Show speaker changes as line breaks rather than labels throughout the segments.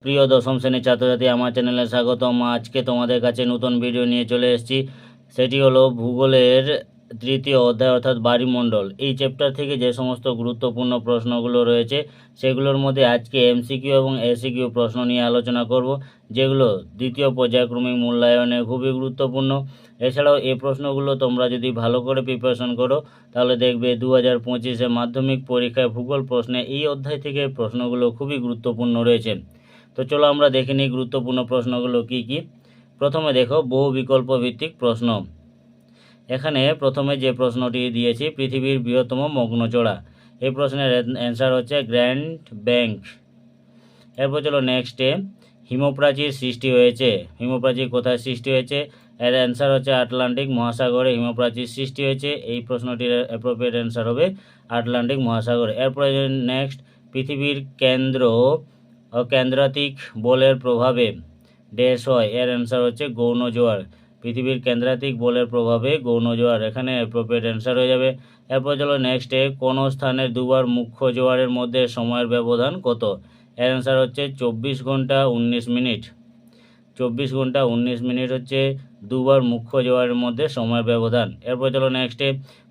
প্রিয় দশম শ্রেণীর ছাত্রছাত্রী, আমার চ্যানেলে স্বাগতম। আজকে তোমাদের কাছে নতুন ভিডিও নিয়ে চলে এসেছি। সেটি হলো ভূগোলের তৃতীয় অধ্যায় অর্থাৎ বায়ুমণ্ডল। এই চ্যাপ্টার থেকে যে সমস্ত গুরুত্বপূর্ণ প্রশ্নগুলো রয়েছে সেগুলোর মধ্যে আজকে এমসিকিউ এবং এসিকিউ প্রশ্ন নিয়ে আলোচনা করব, যেগুলো দ্বিতীয় পর্যায়ক্রমিক মূল্যায়নে খুবই গুরুত্বপূর্ণ। এছাড়াও এই প্রশ্নগুলো তোমরা যদি ভালো করে প্রিপারেশন করো তাহলে দেখবে 2025-এ মাধ্যমিক পরীক্ষায় ভূগোল প্রশ্নে এই অধ্যায় থেকে প্রশ্নগুলো খুবই গুরুত্বপূর্ণ রয়েছে। তো চলো আমরা দেখে নিই গুরুত্বপূর্ণ প্রশ্নগুলো কি কি। প্রথমে দেখো বহু বিকল্প ভিত্তিক প্রশ্ন। এখানে প্রথমে যে প্রশ্নটি দিয়েছি, পৃথিবীর বৃহত্তম মগ্নচড়া, এই প্রশ্নের অ্যান্সার হচ্ছে গ্র্যান্ড ব্যাংক। এরপর চলো নেক্সটে, হিমপ্রাচীর সৃষ্টি হয়েছে, হিমপ্রাচীর কোথায় সৃষ্টি হয়েছে? এর অ্যান্সার হচ্ছে আটলান্টিক মহাসাগরে হিমপ্রাচীর সৃষ্টি হয়েছে। এই প্রশ্নটির অ্যাপ্রোপ্রিয়েট অ্যান্সার হবে আটলান্টিক মহাসাগর। এরপরে নেক্সট, পৃথিবীর কেন্দ্র ও কেন্দ্রাতিক বলের প্রভাবে ড্যাশ হয়, এর অ্যান্সার হচ্ছে গৌণ জোয়ার। পৃথিবীর কেন্দ্রাতিক বলের প্রভাবে গৌণ জোয়ার, এখানে অ্যাপ্রোপ্রিয়েট অ্যান্সার হয়ে যাবে। এরপর চলো নেক্সটে, কোনো স্থানের দুবার মুখ্য জোয়ারের মধ্যে সময়ের ব্যবধান কত? এর অ্যান্সার হচ্ছে 24 ঘন্টা 19 মিনিট। 24 ঘন্টা 19 মিনিট হচ্ছে দুবার মুখ্য জোয়ারের মধ্যে সময়ের ব্যবধান। এরপর চলো নেক্সটে,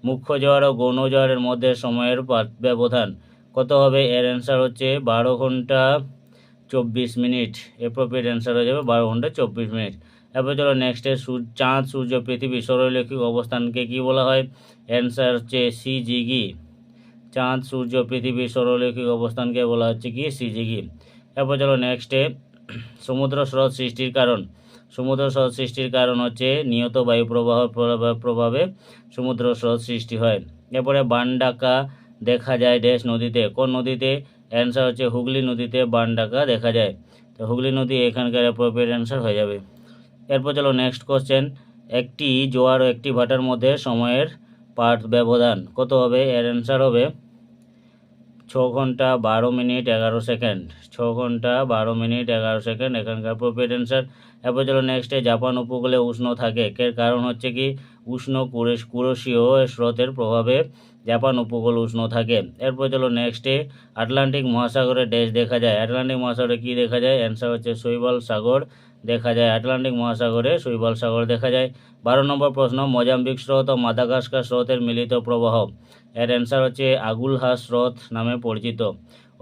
মুখ্য জোয়ার ও গৌণ জোয়ারের মধ্যে সময়ের ব্যবধান কত হবে? এর অ্যান্সার হচ্ছে 12 ঘন্টা 24 মিনিট। অ্যাপ্রোপ্রিয়েট অ্যান্সার হয়ে যাবে 12 ঘন্টা 24 মিনিট। এরপর চলো নেক্সটে, চাঁদ, সূর্য, পৃথিবী সরলরৈখিক অবস্থানকে কি বলা হয়? অ্যান্সার হচ্ছে সিজিগি। চাঁদ, সূর্য, পৃথিবীর সরলরৈখিক অবস্থানকে বলা হচ্ছে কি? সিজিগি। এরপর চলো নেক্সটে, সমুদ্র স্রোত সৃষ্টির কারণ। সমুদ্র স্রোত সৃষ্টির কারণ হচ্ছে নিয়ত বায়ু প্রভাবে সমুদ্র স্রোত সৃষ্টি হয়। এরপরে বান ডাকা দেখা যায় ড্যাশ নদীতে, কোন নদীতে? অ্যান্সার হচ্ছে হুগলি নদীতে বান ডাকা দেখা যায়। তো হুগলি নদী এখানকার অ্যাপ্রোপ্রিয়েট অ্যান্সার হয়ে যাবে। এরপর চলো নেক্সট কোশ্চেন, একটি জোয়ার ও একটি ভাটার মধ্যে সময়ের ব্যবধান কত হবে? এর অ্যান্সার হবে 6 ঘন্টা 12 মিনিট 11 সেকেন্ড। 6 ঘন্টা 12 মিনিট 11 সেকেন্ড এখানকার অ্যাপ্রোপ্রিয়েট অ্যান্সার। এরপর চলো নেক্সটে, জাপান উপকূলে উষ্ণ থাকে, এর কারণ হচ্ছে কি? উষ্ণ কুরোশীয় স্রোতের প্রভাবে জাপান উপকূল উষ্ণ থাকে। এরপর চলো নেক্সটে, আটলান্টিক মহাসাগরে ড্যাশ দেখা যায়, আটলান্টিক মহাসাগরে কি দেখা যায়? অ্যান্সার হচ্ছে শৈবাল সাগর দেখা যায়। আটলান্টিক মহাসাগরে শৈবাল সাগর দেখা যায়। 12 নম্বর প্রশ্ন, মোজাম্বিক স্রোত ও মাদাগাস্কার স্রোতের মিলিত প্রবাহ, এর অ্যান্সার হচ্ছে আগুলহাস স্রোত নামে পরিচিত।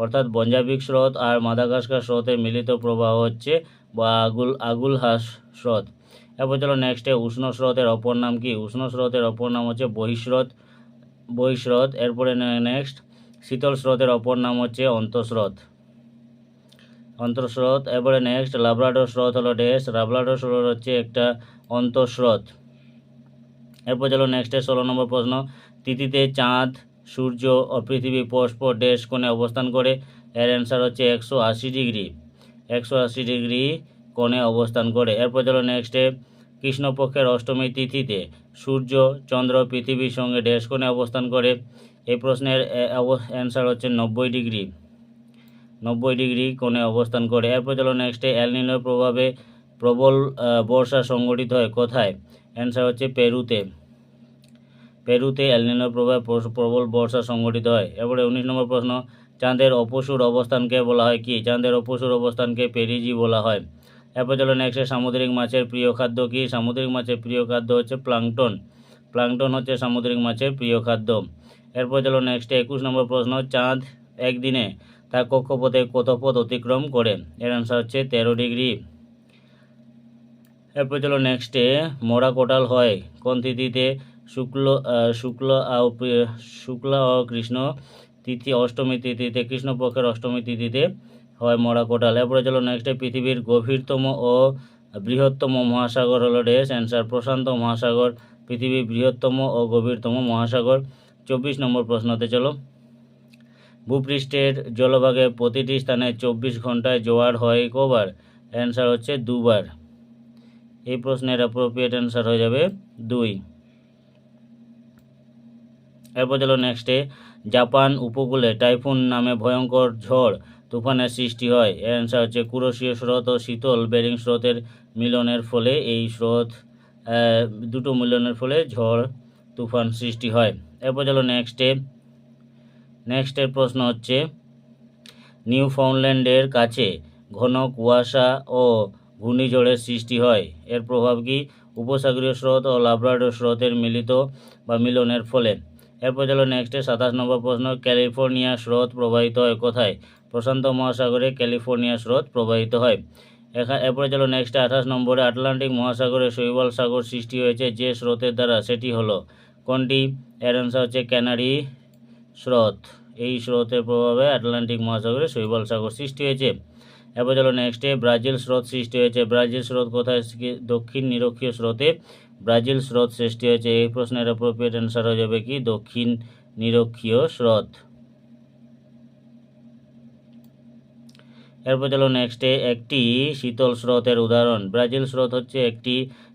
অর্থাৎ মোজাম্বিক স্রোত আর মাদাগাস্কার স্রোতের মিলিত প্রবাহ হচ্ছে আগুলহাস স্রোত। এরপর চলো নেক্সটে, উষ্ণ স্রোতের অপর নাম কি? উষ্ণ স্রোতের অপর নাম হচ্ছে বহিঃস্রোত। এরপরে নেক্সট, শীতল স্রোতের অপর নাম হচ্ছে অন্তঃস্রোত। এরপরে নেক্সট, লাব্রাডোর স্রোত হলো ড্যাশ, লাব্রাডোর স্রোত হচ্ছে একটা অন্তঃস্রোত। এরপর চলো নেক্সটে 16 নম্বর প্রশ্ন, তিথিতে চাঁদ, সূর্য ও পৃথিবী পরস্পর ড্যাশ কোণে অবস্থান করে, এর অ্যান্সার হচ্ছে 180 ডিগ্রি। 180 ডিগ্রি কোণে অবস্থান করে। এরপর চলো নেক্সটে, কৃষ্ণপক্ষের অষ্টমী তিথিতে সূর্য, চন্দ্র, পৃথিবীর সঙ্গে ড্যাশ কোণে অবস্থান করে, এই প্রশ্নের অ্যান্সার হচ্ছে 90 ডিগ্রি। 90 ডিগ্রি কোণে অবস্থান করে। এরপর চলো নেক্সটে, এল নিনোর প্রভাবে প্রবল বর্ষা সংঘটিত হয় কোথায়? অ্যান্সার হচ্ছে পেরুতে এল নিনোর প্রভাবে প্রবল বর্ষা সংঘটিত হয়। এরপরে 19 নম্বর প্রশ্ন, চাঁদের অপসূর অবস্থানকে বলা হয় কি? চাঁদের অপসূর অবস্থানকে পেরিজি বলা হয়। এরপর চলো নেক্সটে, সামুদ্রিক মাছের প্রিয় খাদ্য কি? সামুদ্রিক মাছের প্রিয় খাদ্য হচ্ছে প্লাঙ্কটন। প্লাঙ্কটন হচ্ছে সামুদ্রিক মাছের প্রিয় খাদ্য। এরপর চলো নেক্সটে 21 নম্বর প্রশ্ন, চাঁদ একদিনে তার কক্ষপথে কত পথ অতিক্রম করে? এর অ্যান্সার হচ্ছে 13 ডিগ্রি। এরপর চলো নেক্সটে, মোরা কোটাল হয় কোন তিথিতে? শুক্ল ও কৃষ্ণ তিথি অষ্টমী তিথিতে, কৃষ্ণপক্ষের অষ্টমী তিথিতে হয় মোরা কোটাল। এরপরে চলো নেক্সটে, পৃথিবীর গভীরতম ও বৃহত্তম মহাসাগর হলো ড্যাশ, অ্যান্সার প্রশান্ত মহাসাগর। পৃথিবীর বৃহত্তম ও গভীরতম মহাসাগর। 24 নম্বর প্রশ্নতে চলো, ভূপৃষ্ঠের জলভাগে প্রতিটি স্থানে 24 ঘন্টায় জোয়ার হয় কবার? অ্যান্সার হচ্ছে 2 বার। এই প্রশ্নের অ্যাপ্রোপ্রিয়েট অ্যান্সার হয়ে যাবে 2। এরপর চলো নেক্সটে, জাপান উপকূলে টাইফুন নামে ভয়ঙ্কর ঝড় তুফানের সৃষ্টি হয়, এর অ্যান্সার হচ্ছে কুরোশীয় স্রোত ও শীতল বেরিং স্রোতের মিলনের ফলে, এই স্রোত দুটো মিলনের ফলে ঝড় তুফান সৃষ্টি হয়। এরপর চলো নেক্সটের প্রশ্ন হচ্ছে, নিউফাউন্ডল্যান্ডের কাছে ঘন কুয়াশা ও ঘূর্ণিঝড়ের সৃষ্টি হয়? এর প্রভাব কি? উপসাগরীয় স্রোত ও লাব্রাডোর স্রোতের মিলিত বা মিলনের ফলে। এরপর চলো নেক্সটে 27 নম্বর প্রশ্ন, ক্যালিফোর্নিয়া স্রোত প্রবাহিত হয় কোথায়? প্রশান্ত মহাসাগরে ক্যালিফোর্নিয়া স্রোত প্রবাহিত হয়। এরপরে চলো নেক্সটে 28 নম্বরে, আটলান্টিক মহাসাগরে শৈবাল সাগর সৃষ্টি হয়েছে যে স্রোতের দ্বারা, সেটি হলো কোনটি? এর অ্যান্সার হচ্ছে ক্যানারি স্রোত। এই স্রোতের প্রভাবে আটলান্টিক মহাসাগরে শৈবাল সাগর সৃষ্টি হয়েছে। এরপর চলো নেক্সটে, ব্রাজিল স্রোত সৃষ্টি হয়েছে। ব্রাজিল স্রোত কোথায়? দক্ষিণ নিরক্ষীয় স্রোতে ব্রাজিল স্রোত সৃষ্টি হয়েছে। এই প্রশ্নের অ্যাপ্রোপ্রিয়েট অ্যান্সার হয়ে যাবে কি? দক্ষিণ নিরক্ষীয় স্রোত। এরপর চলো নেক্সটে, একটি শীতল স্রোতের উদাহরণ। ব্রাজিল স্রোত হচ্ছে একটি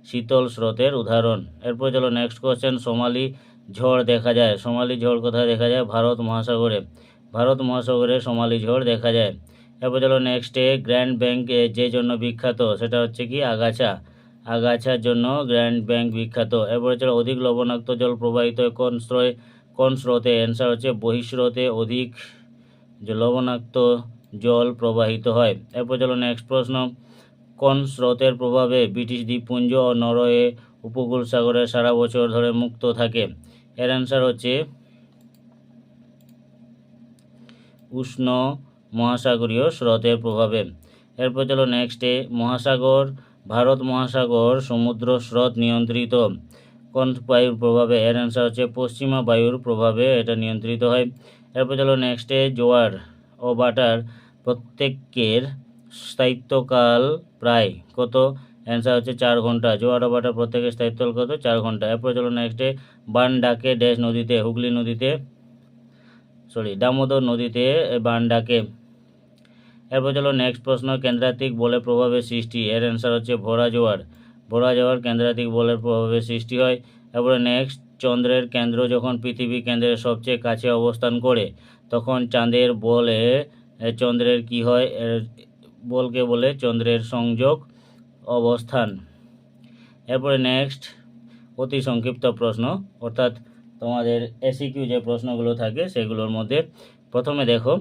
শীতল স্রোতের উদাহরণ। এরপর চলো নেক্সট কোশ্চেন, সোমালি ঝড় দেখা যায়। সোমালি ঝড় কোথায় দেখা যায়? ভারত মহাসাগরে। ভারত মহাসাগরে সোমালি ঝড় দেখা যায়। এরপর চলো নেক্সটে, গ্র্যান্ড ব্যাংক যে জন্য বিখ্যাত, সেটা হচ্ছে কি? আগাছা। আগাছার জন্য গ্র্যান্ড ব্যাংক বিখ্যাত। এরপরে চলো, অধিক লবণাক্ত জল প্রবাহিত কোন স্রোতে? অ্যান্সার হচ্ছে বহিঃস্রোতে অধিক লবণাক্ত জল প্রবাহিত হয়। এরপর চলো নেক্সট প্রশ্ন, কোন স্রোতের প্রভাবে ব্রিটিশ দ্বীপপুঞ্জ ও নরওয়ে উপকূল সাগরে সারা বছর ধরে মুক্ত থাকে? এর অ্যান্সার হচ্ছে উষ্ণ মহাসাগরীয় স্রোতের প্রভাবে। এরপর চলো নেক্সটে, মহাসাগর, ভারত মহাসাগর সমুদ্র স্রোত নিয়ন্ত্রিত কোন বায়ুর প্রভাবে? এর অ্যান্সার হচ্ছে পশ্চিমা বায়ুর প্রভাবে এটা নিয়ন্ত্রিত হয়। এরপর চলো নেক্সটে, জোয়ার ও বাটার প্রত্যেকের স্থায়িত্বকাল প্রায় কত? অ্যান্সার হচ্ছে 4 ঘন্টা। জোয়ার ও বাটার প্রত্যেকের স্থায়িত্বকাল কত? 4 ঘন্টা। এরপর চলো নেক্সটে, বান ডাকে ড্যাশ নদীতে? হুগলি নদীতে, দামোদর নদীতে বান ডাকে। এরপর চলো নেক্সট প্রশ্ন, কেন্দ্রাতিক বলের প্রভাবে সৃষ্টি। এর অ্যান্সার হচ্ছে ভরা জোয়ার। ভরা জোয়ার কেন্দ্রাতিক বলের প্রভাবে সৃষ্টি হয়। এরপরে নেক্সট, চন্দ্রের কেন্দ্র যখন পৃথিবী কেন্দ্রের সবচেয়ে কাছে অবস্থান করে তখন চাঁদের বলে চন্দ্রের কি হয়? বলকে বলে চন্দ্রের সংযোগ অবস্থান। এরপরে নেক্সট, অতি সংক্ষিপ্ত প্রশ্ন, অর্থাৎ তোমাদের এসিকিউ যে প্রশ্নগুলো থাকে সেগুলোর মধ্যে প্রথমে দেখো,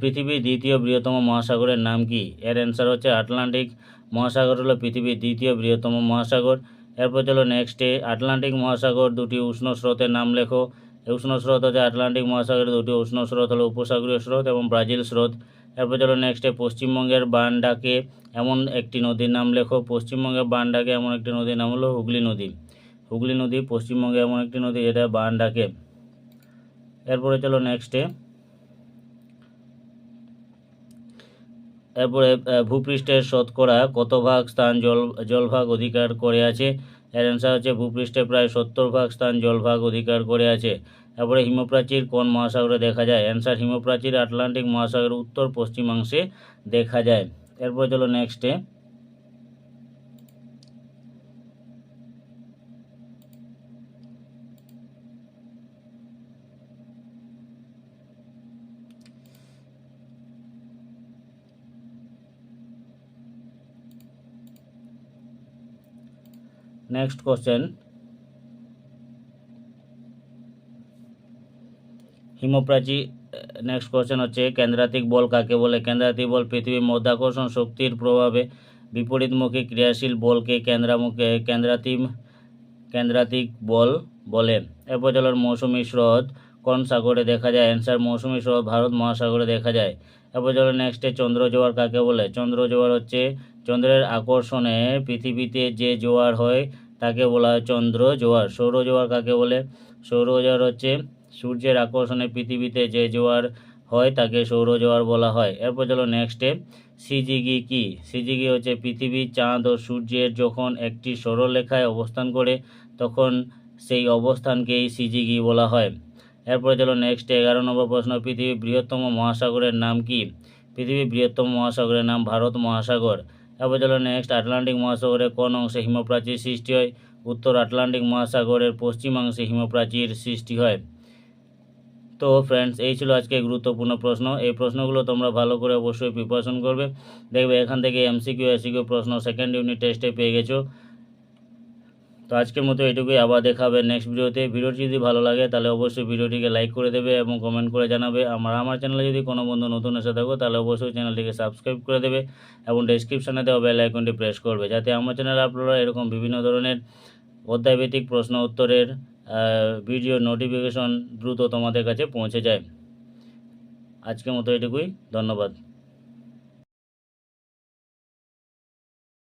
পৃথিবীর দ্বিতীয় বৃহত্তম মহাসাগরের নাম কি? এর অ্যান্সার হচ্ছে আটলান্টিক মহাসাগর হলো পৃথিবীর দ্বিতীয় বৃহত্তম মহাসাগর। এরপর চলো নেক্সটে, আটলান্টিক মহাসাগর দুটি উষ্ণ স্রোতের নাম লেখো। উষ্ণ স্রোত হচ্ছে আটলান্টিক মহাসাগরের দুটি উষ্ণ স্রোত হলো উপসাগরীয় স্রোত এবং ব্রাজিল স্রোত। এরপর চলো নেক্সটে, পশ্চিমবঙ্গের বান ডাকে এমন একটি নদীর নাম লেখো। পশ্চিমবঙ্গের বান ডাকে এমন একটি নদীর নাম হলো হুগলি নদী। হুগলি নদী পশ্চিমবঙ্গে এমন একটি নদী যেটা বান ডাকে। এরপরে চলো নেক্সটে, এরপরে ভূপৃষ্ঠের শতকরা কত ভাগ স্থান জলভাগ অধিকার করে আছে? এর অ্যান্সার হচ্ছে ভূপৃষ্ঠে প্রায় 70 ভাগ স্থান জলভাগ অধিকার করে আছে। তারপরে হিমপ্রাচীর কোন মহাসাগরে দেখা যায়? অ্যান্সার হিমপ্রাচীর আটলান্টিক মহাসাগরের উত্তর পশ্চিমাংশে দেখা যায়। এরপর চলো নেক্সটে, নেক্সট কোশ্চেন, হিমপ্রাচীর। নেক্সট কোশ্চেন হচ্ছে, কেন্দ্রাতিক বল কাকে বলে? কেন্দ্রাতিক বল পৃথিবীর মধ্যাকর্ষণ শক্তির প্রভাবে বিপরীতমুখী ক্রিয়াশীল বলকে কেন্দ্রাতিক বল বলে। এরপর চলো, মৌসুমী স্রোত কোন সাগরে দেখা যায়? অ্যান্সার মৌসুমী স্রোত ভারত মহাসাগরে দেখা যায়। এরপর চলো নেক্সটে, চন্দ্র জোয়ার কাকে বলে? চন্দ্র জোয়ার হচ্ছে চন্দ্রের আকর্ষণে পৃথিবীতে যে জোয়ার হয় তাকে বলা হয় চন্দ্র জোয়ার। সৌর জোয়ার কাকে বলে? সৌর জোয়ার হচ্ছে সূর্যের আকর্ষণে পৃথিবীতে যে জোয়ার হয় তাকে সৌর জোয়ার বলা হয়। এরপর চলো নেক্সটে, সিজিগি কি? সিজিগি হচ্ছে পৃথিবী, চাঁদ ও সূর্যের যখন একটি সরলরেখায় অবস্থান করে তখন সেই অবস্থানকেই সিজিগি বলা হয়। এরপরে চলো নেক্সট 11 নম্বর প্রশ্ন, পৃথিবীর বৃহত্তম মহাসাগরের নাম কি? পৃথিবীর বৃহত্তম মহাসাগরের নাম ভারত মহাসাগর। এরপর চলো নেক্সট, আটলান্টিক মহাসাগরের কোন অংশে হিমপ্রাচীর সৃষ্টি হয়? উত্তর আটলান্টিক মহাসাগরের পশ্চিমাংশে হিমপ্রাচীর সৃষ্টি হয়। তো ফ্রেন্ডস, এই ছিল আজকে গুরুত্বপূর্ণ প্রশ্ন। এই প্রশ্নগুলো তোমরা ভালো করে অবশ্যই প্রিপারেশন করবে। দেখবে এখান থেকে এমসিকিউ এসিকিউ প্রশ্ন সেকেন্ড ইউনিট টেস্টে পেয়ে গেছো। তো তো আজকের মতো এটুকুই, আবার দেখা হবে নেক্সট ভিডিওতে। ভিডিওটি যদি ভালো লাগে তাহলে অবশ্যই ভিডিওটিকে লাইক করে দেবে এবং কমেন্ট করে জানাবে। আমার চ্যানেলে যদি কোনো বন্ধু নতুন এসে থাকো তাহলে অবশ্যই চ্যানেলটিকে সাবস্ক্রাইব করে দেবে এবং ডেসক্রিপশানে দেওয়া বেল আইকনটি প্রেস করবে, যাতে আমার চ্যানেলে আপলোড এরকম বিভিন্ন ধরনের অধ্যায়ভিত্তিক প্রশ্ন উত্তরের ভিডিও নোটিফিকেশন দ্রুত তোমাদের কাছে পৌঁছে যায়। আজকের মতো এটুকুই, ধন্যবাদ।